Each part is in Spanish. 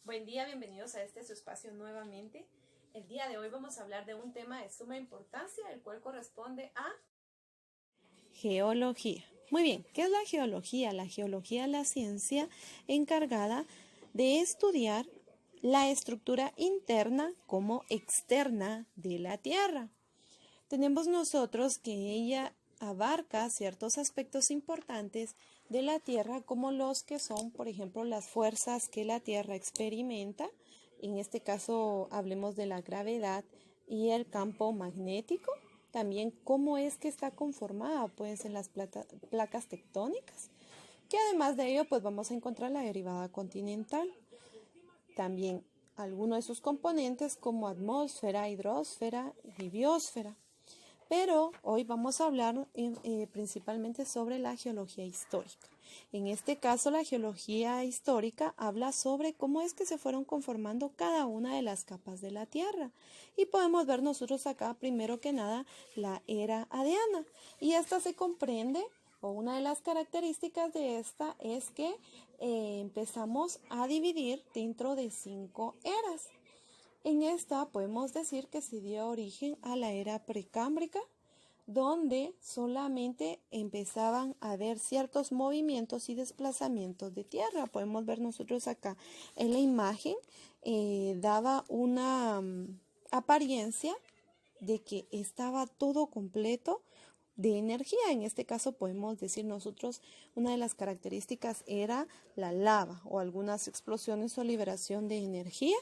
Buen día, bienvenidos a su espacio nuevamente. El día de hoy vamos a hablar de un tema de suma importancia, el cual corresponde a geología. Muy bien, ¿qué es la geología? La geología es la ciencia encargada de estudiar la estructura interna como externa de la Tierra. Tenemos nosotros que ella abarca ciertos aspectos importantes de la Tierra, como los que son, por ejemplo, las fuerzas que la Tierra experimenta. En este caso hablemos de la gravedad y el campo magnético. También cómo es que está conformada, pues, en las placas tectónicas, que además de ello, pues vamos a encontrar la derivada continental. También algunos de sus componentes como atmósfera, hidrosfera y biosfera. Pero hoy vamos a hablar principalmente sobre la geología histórica. En este caso, la geología histórica habla sobre cómo es que se fueron conformando cada una de las capas de la Tierra. Y podemos ver nosotros acá, primero que nada, la era Adiana. Y esta se comprende, o una de las características de esta es que empezamos a dividir dentro de 5 eras. En esta podemos decir que se dio origen a la era precámbrica, donde solamente empezaban a haber ciertos movimientos y desplazamientos de tierra. Podemos ver nosotros acá en la imagen, daba una apariencia de que estaba todo completo de energía. En este caso podemos decir nosotros una de las características era la lava o algunas explosiones o liberación de energía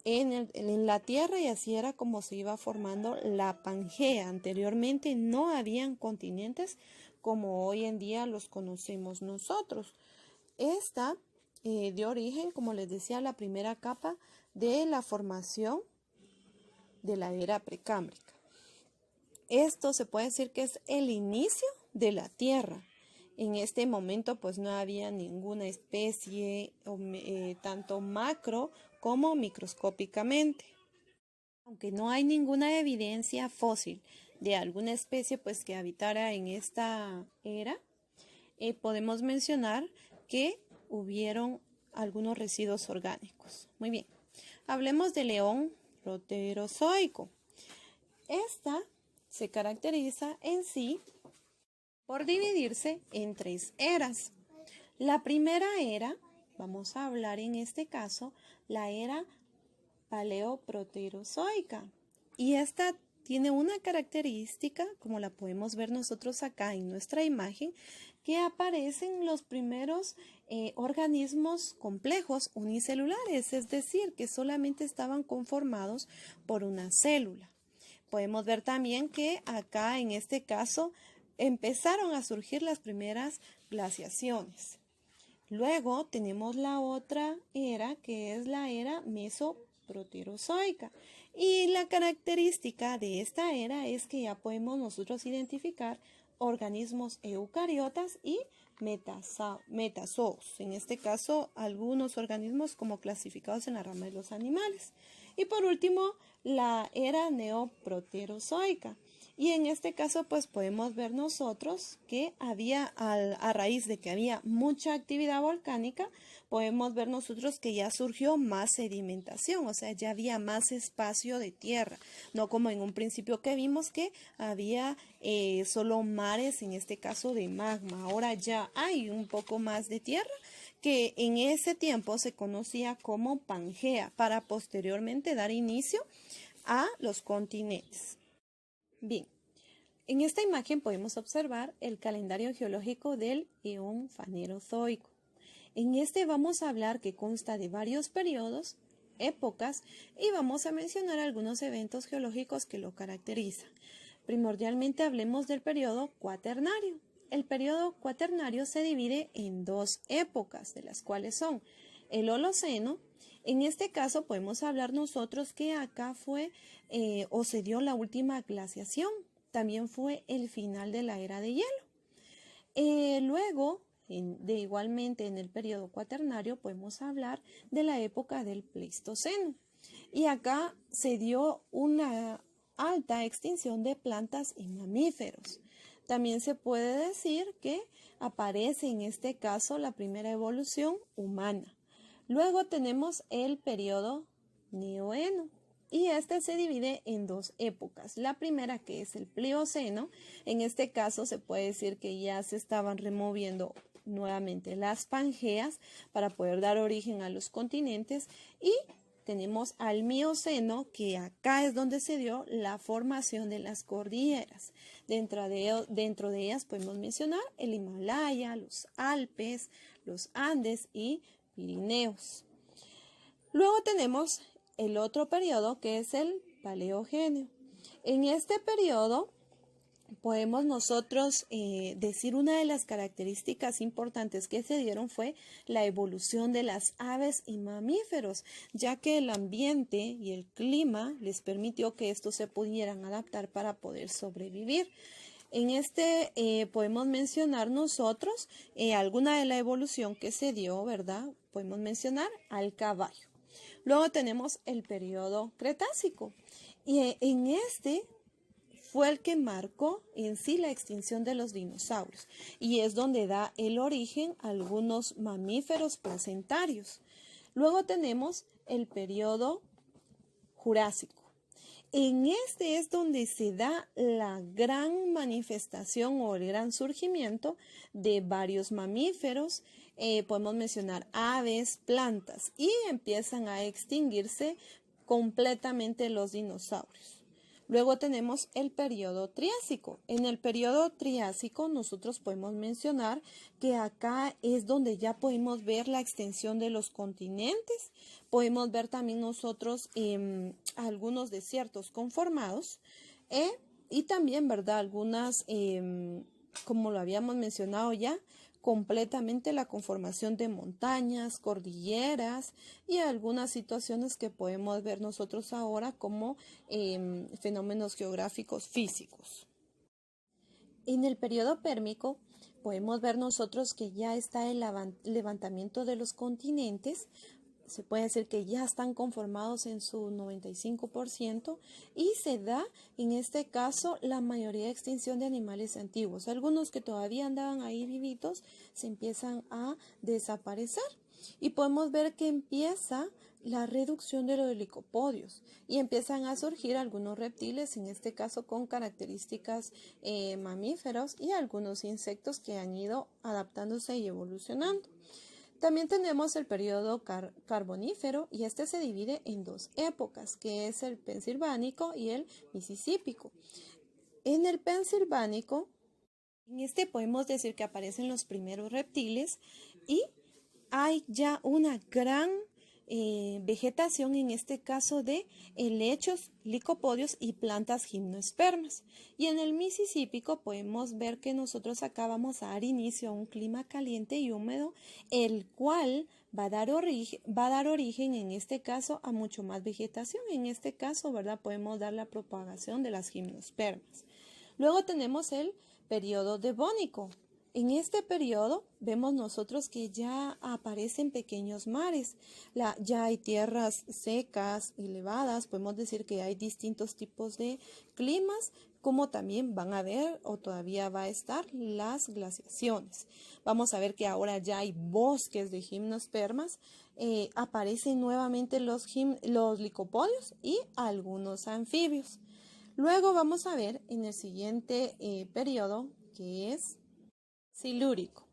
en la Tierra, y así era como se iba formando la Pangea. Anteriormente no habían continentes como hoy en día los conocemos nosotros. Esta dio origen, como les decía, a la primera capa de la formación de la era precámbrica. Esto se puede decir que es el inicio de la Tierra. En este momento pues no había ninguna especie, tanto macro como microscópicamente. Aunque no hay ninguna evidencia fósil de alguna especie pues que habitara en esta era, podemos mencionar que hubieron algunos residuos orgánicos. Muy bien, hablemos del león proterozoico. Esta se caracteriza en sí por dividirse en 3 eras. La primera era, vamos a hablar en este caso, la era paleoproterozoica. Y esta tiene una característica, como la podemos ver nosotros acá en nuestra imagen, que aparecen los primeros organismos complejos unicelulares, es decir, que solamente estaban conformados por una célula. Podemos ver también que acá en este caso empezaron a surgir las primeras glaciaciones. Luego tenemos la otra era, que es la era mesoproterozoica. Y la característica de esta era es que ya podemos nosotros identificar organismos eucariotas y metazoos. En este caso, algunos organismos como clasificados en la rama de los animales. Y por último, la era neoproterozoica. Y en este caso, pues podemos ver nosotros que había, a raíz de que había mucha actividad volcánica, podemos ver nosotros que ya surgió más sedimentación, o sea, ya había más espacio de tierra, no como en un principio que vimos que había solo mares, en este caso de magma. Ahora ya hay un poco más de tierra, que en ese tiempo se conocía como Pangea, para posteriormente dar inicio a los continentes. Bien, en esta imagen podemos observar el calendario geológico del eón fanerozoico. En este vamos a hablar que consta de varios periodos, épocas, y vamos a mencionar algunos eventos geológicos que lo caracterizan. Primordialmente hablemos del periodo cuaternario. El periodo cuaternario se divide en 2 épocas, de las cuales son el Holoceno. En este caso podemos hablar nosotros que acá fue o se dio la última glaciación. También fue el final de la era de hielo. Luego, igualmente en el periodo cuaternario, podemos hablar de la época del Pleistoceno. Y acá se dio una alta extinción de plantas y mamíferos. También se puede decir que aparece en este caso la primera evolución humana. Luego tenemos el periodo Neoeno. Y este se divide en dos épocas. La primera, que es el Plioceno. En este caso se puede decir que ya se estaban removiendo nuevamente las Pangeas para poder dar origen a los continentes. Y tenemos al Mioceno, que acá es donde se dio la formación de las cordilleras. Dentro de ellas podemos mencionar el Himalaya, los Alpes, los Andes y Pirineos. Luego tenemos el otro periodo, que es el Paleogeno. En este periodo podemos nosotros decir una de las características importantes que se dieron fue la evolución de las aves y mamíferos, ya que el ambiente y el clima les permitió que estos se pudieran adaptar para poder sobrevivir. En este podemos mencionar nosotros alguna de la evolución que se dio, ¿verdad? Podemos mencionar al caballo. Luego tenemos el periodo Cretácico y en este fue el que marcó en sí la extinción de los dinosaurios y es donde da el origen a algunos mamíferos placentarios. Luego tenemos el periodo Jurásico. En este es donde se da la gran manifestación o el gran surgimiento de varios mamíferos. Podemos mencionar aves, plantas y empiezan a extinguirse completamente los dinosaurios. Luego tenemos el periodo Triásico. En el periodo Triásico nosotros podemos mencionar que acá es donde ya podemos ver la extensión de los continentes. Podemos ver también nosotros algunos desiertos conformados y también, ¿verdad? Algunas, como lo habíamos mencionado ya, completamente la conformación de montañas, cordilleras y algunas situaciones que podemos ver nosotros ahora como fenómenos geográficos físicos. En el periodo pérmico podemos ver nosotros que ya está el levantamiento de los continentes. Se puede decir que ya están conformados en su 95% y se da en este caso la mayoría de extinción de animales antiguos. Algunos que todavía andaban ahí vivitos se empiezan a desaparecer y podemos ver que empieza la reducción de los licopodios y empiezan a surgir algunos reptiles, en este caso con características mamíferos y algunos insectos que han ido adaptándose y evolucionando. También tenemos el periodo carbonífero y este se divide en dos épocas, que es el pensilvánico y el misisípico. En el pensilvánico, en este podemos decir que aparecen los primeros reptiles y hay ya una gran vegetación, en este caso de helechos, licopodios y plantas gimnospermas. Y en el misisípico podemos ver que nosotros acá vamos a dar inicio a un clima caliente y húmedo, el cual va a dar origen en este caso a mucho más vegetación. En este caso, ¿verdad? Podemos dar la propagación de las gimnospermas. Luego tenemos el periodo devónico. En este periodo vemos nosotros que ya aparecen pequeños mares, ya hay tierras secas, elevadas, podemos decir que hay distintos tipos de climas, como también van a haber o todavía va a estar las glaciaciones. Vamos a ver que ahora ya hay bosques de gimnospermas, aparecen nuevamente los licopodios y algunos anfibios. Luego vamos a ver en el siguiente periodo, que es Silúrico.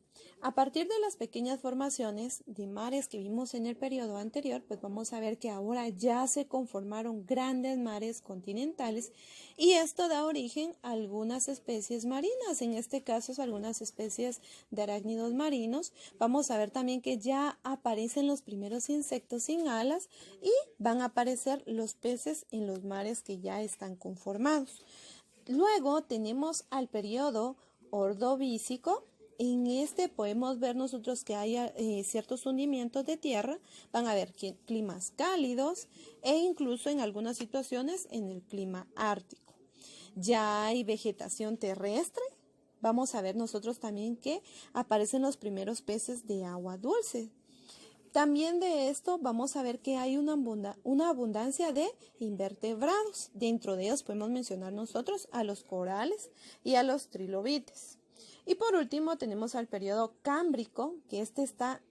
A partir de las pequeñas formaciones de mares que vimos en el periodo anterior, pues vamos a ver que ahora ya se conformaron grandes mares continentales y esto da origen a algunas especies marinas, en este caso algunas especies de arácnidos marinos. Vamos a ver también que ya aparecen los primeros insectos sin alas y van a aparecer los peces en los mares que ya están conformados. Luego tenemos al periodo Ordovícico. En este podemos ver nosotros que hay ciertos hundimientos de tierra, van a haber climas cálidos e incluso en algunas situaciones en el clima ártico. Ya hay vegetación terrestre, vamos a ver nosotros también que aparecen los primeros peces de agua dulce. También de esto vamos a ver que hay una abundancia de invertebrados. Dentro de ellos podemos mencionar nosotros a los corales y a los trilobites. Y por último tenemos al periodo cámbrico, que este está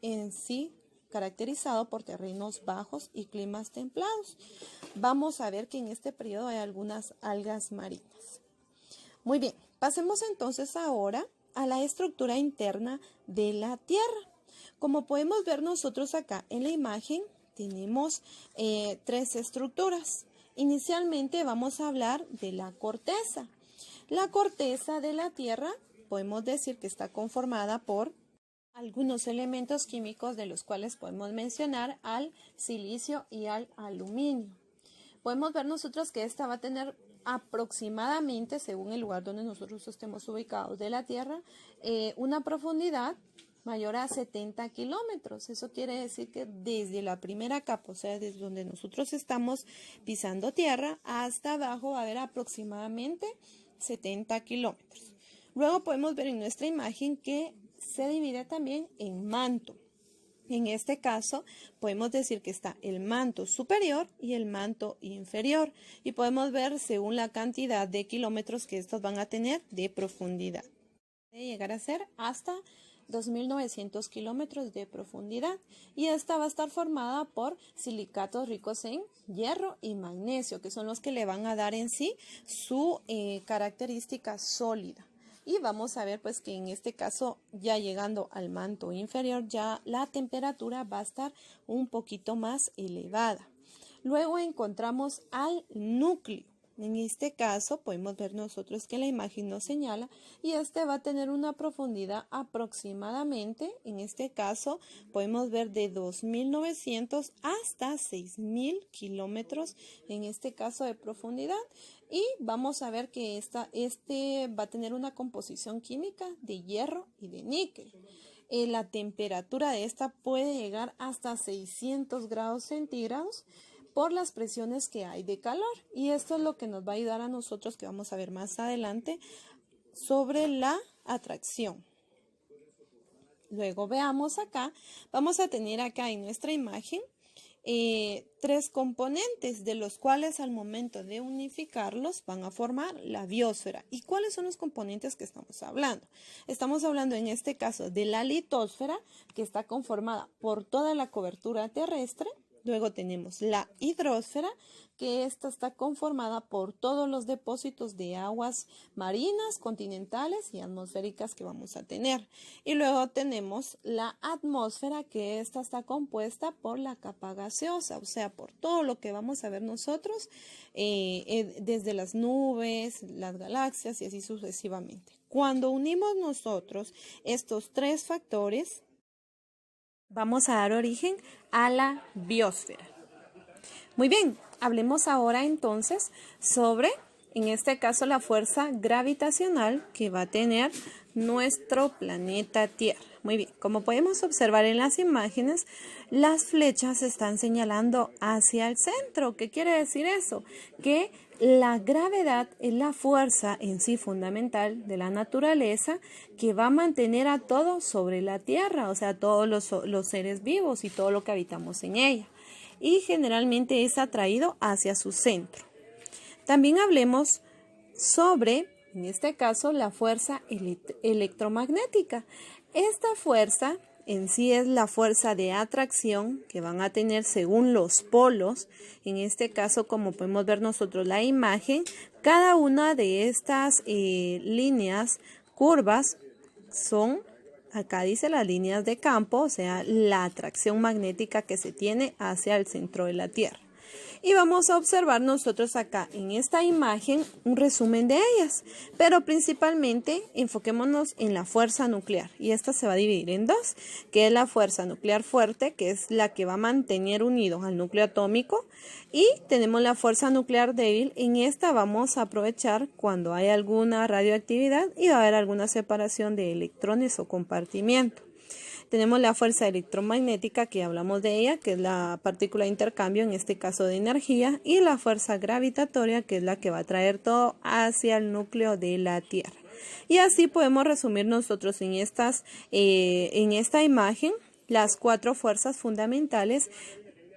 en sí caracterizado por terrenos bajos y climas templados. Vamos a ver que en este periodo hay algunas algas marinas. Muy bien, pasemos entonces ahora a la estructura interna de la Tierra. Como podemos ver nosotros acá en la imagen, tenemos 3 estructuras. Inicialmente vamos a hablar de la corteza. La corteza de la Tierra podemos decir que está conformada por algunos elementos químicos de los cuales podemos mencionar al silicio y al aluminio. Podemos ver nosotros que esta va a tener aproximadamente, según el lugar donde nosotros estemos ubicados de la Tierra, una profundidad mayor a 70 kilómetros. Eso quiere decir que desde la primera capa, o sea, desde donde nosotros estamos pisando tierra, hasta abajo va a haber aproximadamente 70 kilómetros. Luego podemos ver en nuestra imagen que se divide también en manto. En este caso, podemos decir que está el manto superior y el manto inferior. Y podemos ver según la cantidad de kilómetros que estos van a tener de profundidad. Puede llegar a ser hasta 2.900 kilómetros de profundidad. Y esta va a estar formada por silicatos ricos en hierro y magnesio, que son los que le van a dar en sí su característica sólida. Y vamos a ver pues que en este caso, ya llegando al manto inferior, ya la temperatura va a estar un poquito más elevada. Luego encontramos al núcleo. En este caso podemos ver nosotros que la imagen nos señala y este va a tener una profundidad aproximadamente, en este caso podemos ver de 2.900 hasta 6.000 kilómetros en este caso de profundidad. Y vamos a ver que este va a tener una composición química de hierro y de níquel. La temperatura de esta puede llegar hasta 600 grados centígrados por las presiones que hay de calor. Y esto es lo que nos va a ayudar a nosotros, que vamos a ver más adelante, sobre la atracción. Luego veamos acá, vamos a tener acá en nuestra imagen 3 componentes, de los cuales al momento de unificarlos van a formar la biosfera. ¿Y cuáles son los componentes que estamos hablando? Estamos hablando en este caso de la litosfera, que está conformada por toda la cobertura terrestre. Luego tenemos la hidrosfera, que esta está conformada por todos los depósitos de aguas marinas, continentales y atmosféricas que vamos a tener. Y luego tenemos la atmósfera, que esta está compuesta por la capa gaseosa, o sea, por todo lo que vamos a ver nosotros, desde las nubes, las galaxias y así sucesivamente. Cuando unimos nosotros estos 3 factores, vamos a dar origen a la biosfera. Muy bien, hablemos ahora entonces sobre, en este caso, la fuerza gravitacional que va a tener nuestro planeta Tierra. Muy bien, como podemos observar en las imágenes, las flechas están señalando hacia el centro. ¿Qué quiere decir eso? Que la gravedad es la fuerza en sí fundamental de la naturaleza que va a mantener a todo sobre la Tierra, o sea, todos los seres vivos y todo lo que habitamos en ella. Y generalmente es atraído hacia su centro. También hablemos sobre, en este caso, la fuerza electromagnética. Esta fuerza en sí es la fuerza de atracción que van a tener según los polos. En este caso, como podemos ver nosotros la imagen, cada una de estas líneas curvas son, acá dice, las líneas de campo, o sea, la atracción magnética que se tiene hacia el centro de la Tierra. Y vamos a observar nosotros acá en esta imagen un resumen de ellas, pero principalmente enfoquémonos en la fuerza nuclear, y esta se va a dividir en 2, que es la fuerza nuclear fuerte, que es la que va a mantener unido al núcleo atómico, y tenemos la fuerza nuclear débil. En esta vamos a aprovechar cuando hay alguna radioactividad y va a haber alguna separación de electrones o compartimiento. Tenemos la fuerza electromagnética, que hablamos de ella, que es la partícula de intercambio, en este caso de energía, y la fuerza gravitatoria, que es la que va a traer todo hacia el núcleo de la Tierra. Y así podemos resumir nosotros en esta imagen las 4 fuerzas fundamentales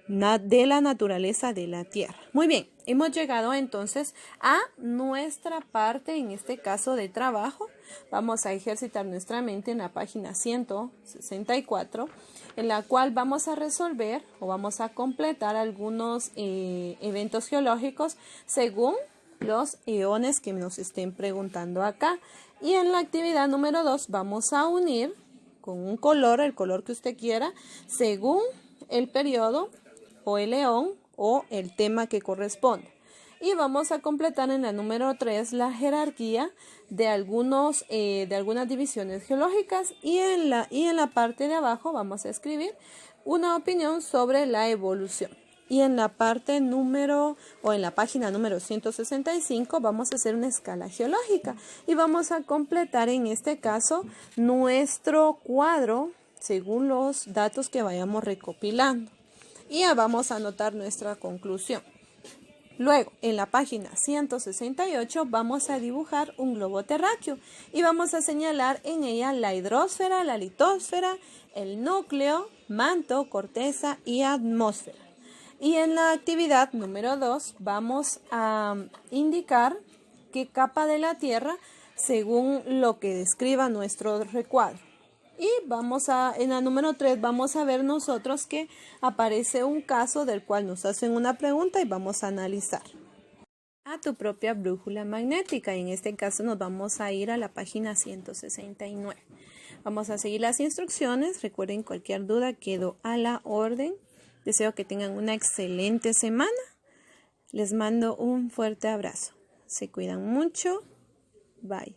de la naturaleza de la Tierra. Muy bien, hemos llegado entonces a nuestra parte, en este caso de trabajo, vamos a ejercitar nuestra mente en la página 164, en la cual vamos a resolver o vamos a completar algunos eventos geológicos según los eones que nos estén preguntando acá. Y en la actividad número 2 vamos a unir con un color, el color que usted quiera, según el periodo o el eón o el tema que corresponde. Y vamos a completar en la número 3 la jerarquía de algunas divisiones geológicas, y en la parte de abajo vamos a escribir una opinión sobre la evolución. Y en la página número 165 vamos a hacer una escala geológica y vamos a completar en este caso nuestro cuadro según los datos que vayamos recopilando. Y ya vamos a anotar nuestra conclusión. Luego, en la página 168 vamos a dibujar un globo terráqueo y vamos a señalar en ella la hidrosfera, la litosfera, el núcleo, manto, corteza y atmósfera. Y en la actividad número 2 vamos a indicar qué capa de la Tierra según lo que describa nuestro recuadro. Y en la número 3 vamos a ver nosotros que aparece un caso del cual nos hacen una pregunta y vamos a analizar. A tu propia brújula magnética. En este caso nos vamos a ir a la página 169. Vamos a seguir las instrucciones. Recuerden, cualquier duda quedo a la orden. Deseo que tengan una excelente semana. Les mando un fuerte abrazo. Se cuidan mucho. Bye.